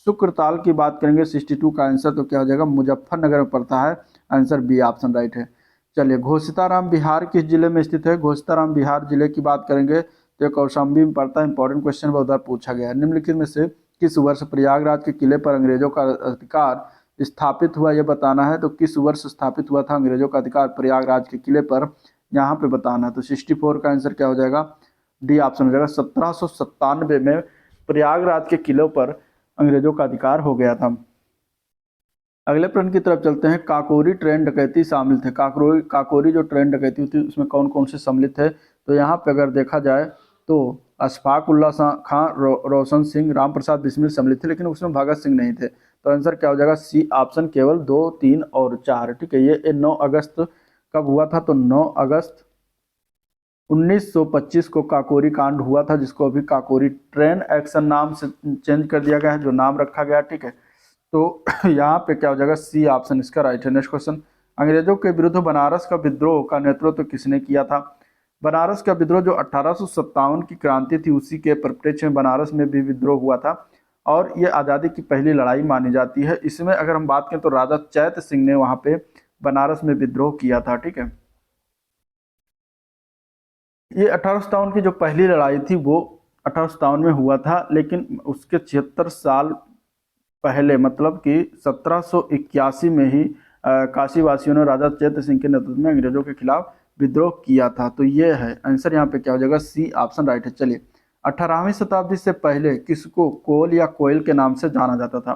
शुक्रताल की बात करेंगे 62 का आंसर तो क्या हो जाएगा? मुजफ्फरनगर में पड़ता है। आंसर बी ऑप्शन राइट है। चलिए, घोषिताराम बिहार किस जिले में स्थित है? घोषिताराम बिहार जिले की बात करेंगे तो कौशाम्बी में पड़ता है। इंपॉर्टेंट क्वेश्चन बहुत बार पूछा गया है। निम्नलिखित में से किस वर्ष प्रयागराज के किले पर अंग्रेजों का अधिकार स्थापित हुआ, यह बताना है। तो किस वर्ष स्थापित हुआ था अंग्रेजों का अधिकार प्रयागराज के किले पर, यहाँ पे बताना है। तो 64 का आंसर क्या हो जाएगा? डी ऑप्शन हो जाएगा। 1797 में प्रयागराज के किलों पर अंग्रेजों का अधिकार हो गया था। अगले प्रश्न की तरफ चलते हैं। काकोरी ट्रेन डकैती शामिल थे। काकोरी जो ट्रेन डकैती थी उसमें कौन कौन से सम्मिलित थे? तो यहाँ पे अगर देखा जाए तो अशफाक उल्ला खां, रोशन सिंह, राम प्रसाद बिस्मिल सम्मिलित थे, लेकिन उसमें भगत सिंह नहीं थे। तो आंसर क्या हो जाएगा? सी ऑप्शन, केवल 2, 3 और 4। ठीक है, ये 9 अगस्त कब हुआ था? तो 9 अगस्त 1925 को काकोरी कांड हुआ था, जिसको अभी काकोरी ट्रेन एक्शन नाम से चेंज कर दिया गया है, जो नाम रखा गया। ठीक है, तो यहाँ पे क्या हो जाएगा? सी ऑप्शन इसका राइट है। नेक्स्ट क्वेश्चन, अंग्रेजों के विरुद्ध बनारस का विद्रोह का नेतृत्व किसने किया था? बनारस का विद्रोह जो 1857 की क्रांति थी, उसी के परिप्रेक्ष्य में बनारस में भी विद्रोह हुआ था, और ये आज़ादी की पहली लड़ाई मानी जाती है। इसमें अगर हम बात करें तो राजा चैत सिंह ने वहाँ पे बनारस में विद्रोह किया था। ठीक है, ये 1857 की जो पहली लड़ाई थी वो 1857 में हुआ था, लेकिन उसके 76 साल पहले, मतलब कि 1781 में ही काशी वासियों ने राजा चैत्र सिंह के नेतृत्व में अंग्रेजों के खिलाफ विद्रोह किया था। तो ये है आंसर, यहाँ पे क्या हो जाएगा? सी ऑप्शन राइट है। चलिए, 18वीं शताब्दी से पहले किसको कोल या कोयल के नाम से जाना जाता था?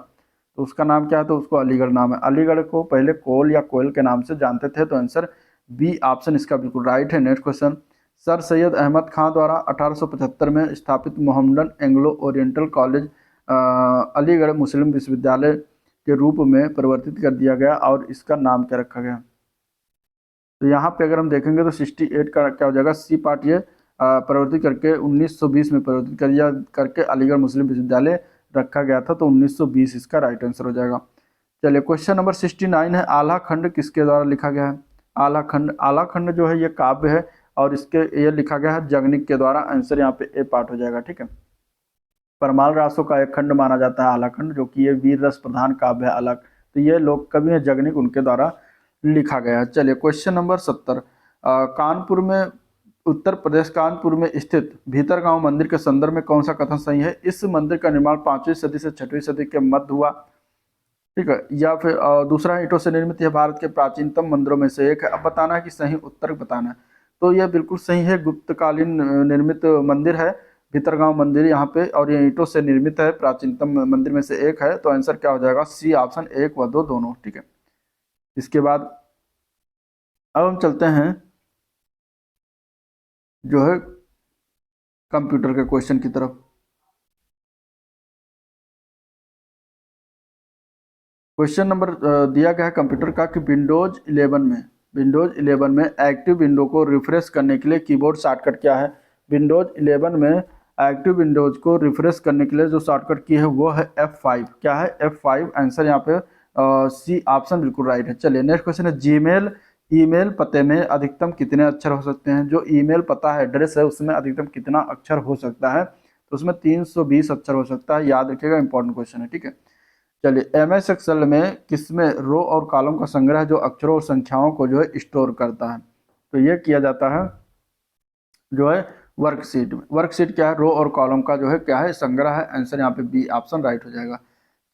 तो उसका नाम क्या है? तो उसको अलीगढ़ नाम है। अलीगढ़ को पहले कोल या कोयल के नाम से जानते थे। तो आंसर बी ऑप्शन इसका बिल्कुल राइट है। Next question, sir Syed Ahmad Khan द्वारा 1875 में स्थापित Mohammedan Anglo Oriental College Aligarh Muslim विश्वविद्यालय के रूप में परिवर्तित कर दिया गया, और इसका नाम क्या रखा गया? तो यहाँ पे अगर हम देखेंगे तो 68 का क्या हो जाएगा? सी पार्ट, ये परिवर्तित करके 1920 में परिवर्तित कर दिया करके अलीगढ़ मुस्लिम विश्वविद्यालय रखा गया था। तो 1920 इसका राइट आंसर हो जाएगा। चलिए, क्वेश्चन नंबर 69 है, आल्हा खंड किसके द्वारा लिखा गया है? आल्हा खंड, आल्हा खंड जो है ये काव्य है, और इसके ये लिखा गया है जगनिक के द्वारा। आंसर यहाँ पे ए पार्ट हो जाएगा। ठीक है, परमाल रासों का एक खंड माना जाता है आल्हा खंड, जो कि ये वीर रस प्रधान काव्य है अलग। तो ये लोग कवि हैं जगनिक, उनके द्वारा लिखा गया है। चलिए, क्वेश्चन नंबर 70, कानपुर में, उत्तर प्रदेश कानपुर में स्थित भीतरगांव मंदिर के संदर्भ में कौन सा कथन सही है? इस मंदिर का निर्माण 5वीं सदी से 6वीं सदी के मध्य हुआ। ठीक है, या फिर दूसरा, ईंटों से निर्मित यह भारत के प्राचीनतम मंदिरों में से एक है। अब बताना है कि सही उत्तर बताना है। तो यह बिल्कुल सही है, गुप्तकालीन निर्मित मंदिर है भीतरगांव मंदिर यहाँ पे, और ये ईंटों से निर्मित है, प्राचीनतम मंदिर में से एक है। तो आंसर क्या हो जाएगा? सी ऑप्शन, 1 व 2 दोनों। ठीक है, इसके बाद अब हम चलते हैं जो है कंप्यूटर के क्वेश्चन की तरफ। क्वेश्चन नंबर दिया गया है कंप्यूटर का कि विंडोज 11 में एक्टिव विंडो को रिफ्रेश करने के लिए कीबोर्ड शॉर्टकट क्या है? विंडोज 11 में एक्टिव विंडोज को रिफ्रेश करने के लिए जो शॉर्टकट की है वो है F5। क्या है? F5। आंसर यहाँ पे सी ऑप्शन बिल्कुल राइट है। चलिए, नेक्स्ट क्वेश्चन है, जीमेल ईमेल पते में अधिकतम कितने अक्षर हो सकते हैं? जो ईमेल पता है, एड्रेस है, उसमें अधिकतम कितना अक्षर हो सकता है? तो उसमें 320 अक्षर हो सकता है। याद रखिएगा, इंपॉर्टेंट क्वेश्चन है। ठीक है, चलिए, MS एक्सेल में किसमें रो और कॉलम का संग्रह जो अक्षरों और संख्याओं को जो है स्टोर करता है? तो ये किया जाता है जो है वर्कशीट में। वर्कशीट क्या है? रो और कॉलम का जो है क्या है? संग्रह है। आंसर यहाँ पे बी ऑप्शन राइट हो जाएगा।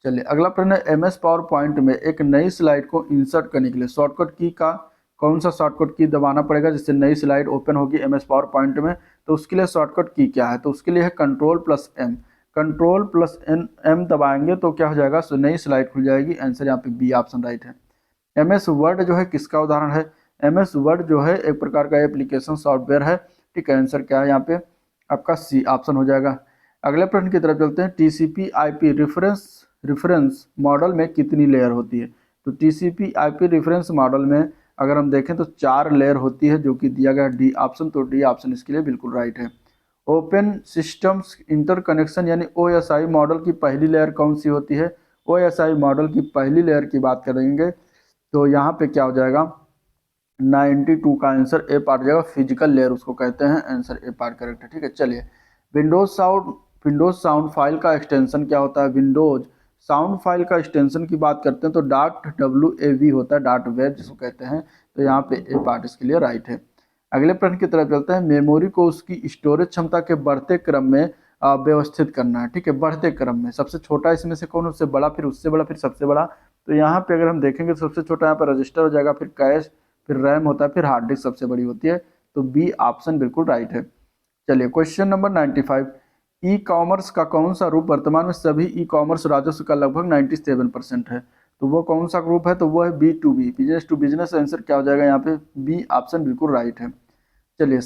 चलिए, अगला प्रश्न है, MS पावर पॉइंट में एक नई स्लाइड को इंसर्ट करने के लिए शॉर्टकट की का कौन सा शॉर्टकट की दबाना पड़ेगा जिससे नई स्लाइड ओपन होगी MS पावर पॉइंट में? तो उसके लिए शॉर्टकट की क्या है? तो उसके लिए है Ctrl+M। Ctrl+M दबाएंगे तो क्या हो जाएगा? सो नई स्लाइड खुल जाएगी। आंसर यहाँ पे बी ऑप्शन राइट है। MS वर्ड जो है किसका उदाहरण है? MS वर्ड जो है एक प्रकार का एप्लीकेशन सॉफ्टवेयर है। ठीक है, आंसर क्या है यहाँ पे? आपका सी ऑप्शन हो जाएगा। अगले प्रश्न की तरफ चलते हैं, TCP/IP रेफरेंस मॉडल में कितनी लेयर होती है? तो TCP/IP रेफरेंस मॉडल में अगर हम देखें तो 4 लेयर होती है, जो कि दिया गया डी ऑप्शन। तो डी ऑप्शन इसके लिए बिल्कुल राइट है। ओपन सिस्टम्स इंटरकनेक्शन यानी OSI मॉडल की पहली लेयर कौन सी होती है? OSI मॉडल की पहली लेयर की बात करेंगे तो यहाँ पे क्या हो जाएगा? 92 का आंसर ए पार्ट हो जाएगा। फिजिकल लेयर उसको कहते हैं। आंसर ए पार्ट करेक्ट है। ठीक है, चलिए, विंडोज साउंड फाइल का एक्सटेंशन क्या होता है? विंडोज साउंड फाइल का एक्सटेंशन की बात करते हैं तो .wav होता है, .wav जिसको कहते हैं। तो यहाँ पे ए पार्ट इसके लिए राइट है। अगले प्रश्न की तरफ चलते हैं, मेमोरी को उसकी स्टोरेज क्षमता के बढ़ते क्रम में व्यवस्थित करना है। ठीक है, बढ़ते क्रम में सबसे छोटा इसमें से कौन? उससे बड़ा, फिर उससे बड़ा, फिर सबसे बड़ा। तो यहाँ पे अगर हम देखेंगे तो सबसे छोटा यहाँ पर रजिस्टर हो जाएगा, फिर कैश, फिर रैम होता है, फिर हार्ड डिस्क सबसे बड़ी होती है। तो बी ऑप्शन बिल्कुल राइट है। चलिए, क्वेश्चन नंबर 95, ई कॉमर्स का कौन सा रूप वर्तमान में सभी ई कॉमर्स राजस्व का लगभग 97% है? तो वो कौन सा ग्रुप है? तो वो है B2B, business to business. Answer क्या हो जाएगा यहाँ पे? बी ऑप्शन बिल्कुल राइट है। चलिए,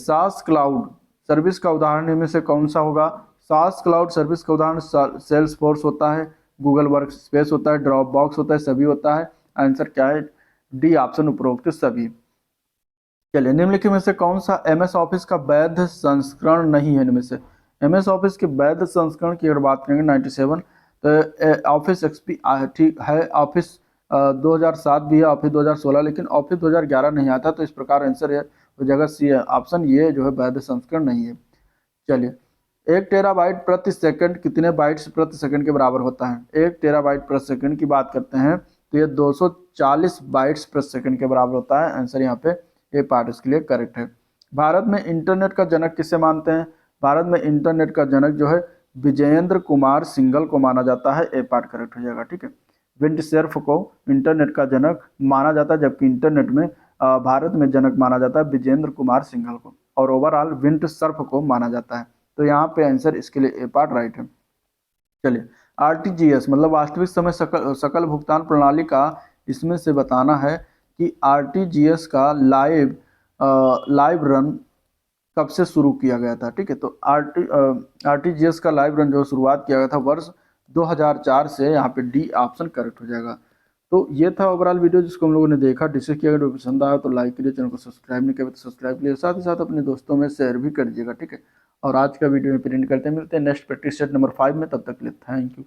सर्विस का उदाहरण इनमें से कौन सा होगा? सास क्लाउड सर्विस का उदाहरण सेल्स फोर्स होता है, गूगल वर्क स्पेस होता है, ड्रॉप बॉक्स होता है, सभी होता है। आंसर क्या है? डी ऑप्शन उपरोक्त सभी। चलिए, निम्नलिखित में से कौन सा एमएस ऑफिस का वैध संस्करण नहीं है? इनमें से एमएस ऑफिस के वैध संस्करण की अगर बात करेंगे 97, तो ऑफिस एक्सपी ठीक है, ऑफिस 2007 भी है, ऑफिस 2016, लेकिन ऑफिस 2011 नहीं आता, तो इस प्रकार आंसर है तो जगह सी है, ऑप्शन ये जो है वैध संस्करण नहीं है। चलिए, 1 टेराबाइट प्रति सेकंड कितने बाइट्स प्रति सेकंड के बराबर होता है? 1 टेराबाइट प्रति सेकंड की बात करते हैं तो ये 240 बाइट्स प्रति सेकंड के बराबर होता है। आंसर यहाँ पे ये पार्ट इसके लिए करेक्ट है। भारत में इंटरनेट का जनक किसे मानते हैं? भारत में इंटरनेट का जनक जो है विजयेंद्र कुमार सिंघल को माना जाता है। ए पार्ट करेक्ट हो जाएगा। ठीक है, विंड सर्फ को इंटरनेट का जनक माना जाता है, जबकि इंटरनेट में भारत में जनक माना जाता है विजयेंद्र कुमार सिंघल को, और ओवरऑल विंड सर्फ को माना जाता है। तो यहाँ पे आंसर इसके लिए ए पार्ट राइट है। चलिए, आरटीजीएस मतलब वास्तविक समय सकल भुगतान प्रणाली का इसमें से बताना है कि आरटीजीएस का लाइव रन कब से शुरू किया गया था। ठीक है, तो आरटीजीएस का लाइव रन जो शुरुआत किया गया था वर्ष 2004 से। यहाँ पे डी ऑप्शन करेक्ट हो जाएगा। तो ये था ओवरऑल वीडियो जिसको हम लोगों ने देखा, डिस्कस किया। अगर पसंद आया तो लाइक करिए, चैनल को सब्सक्राइब नहीं किया तो सब्सक्राइब करिए, साथ ही साथ अपने दोस्तों में शेयर भी कर दीजिएगा। ठीक है, और आज का वीडियो में प्रिंट करते हैं, मिलते हैं नेक्स्ट प्रैक्टिस सेट नंबर 5 में। तब तक के लिए थैंक यू।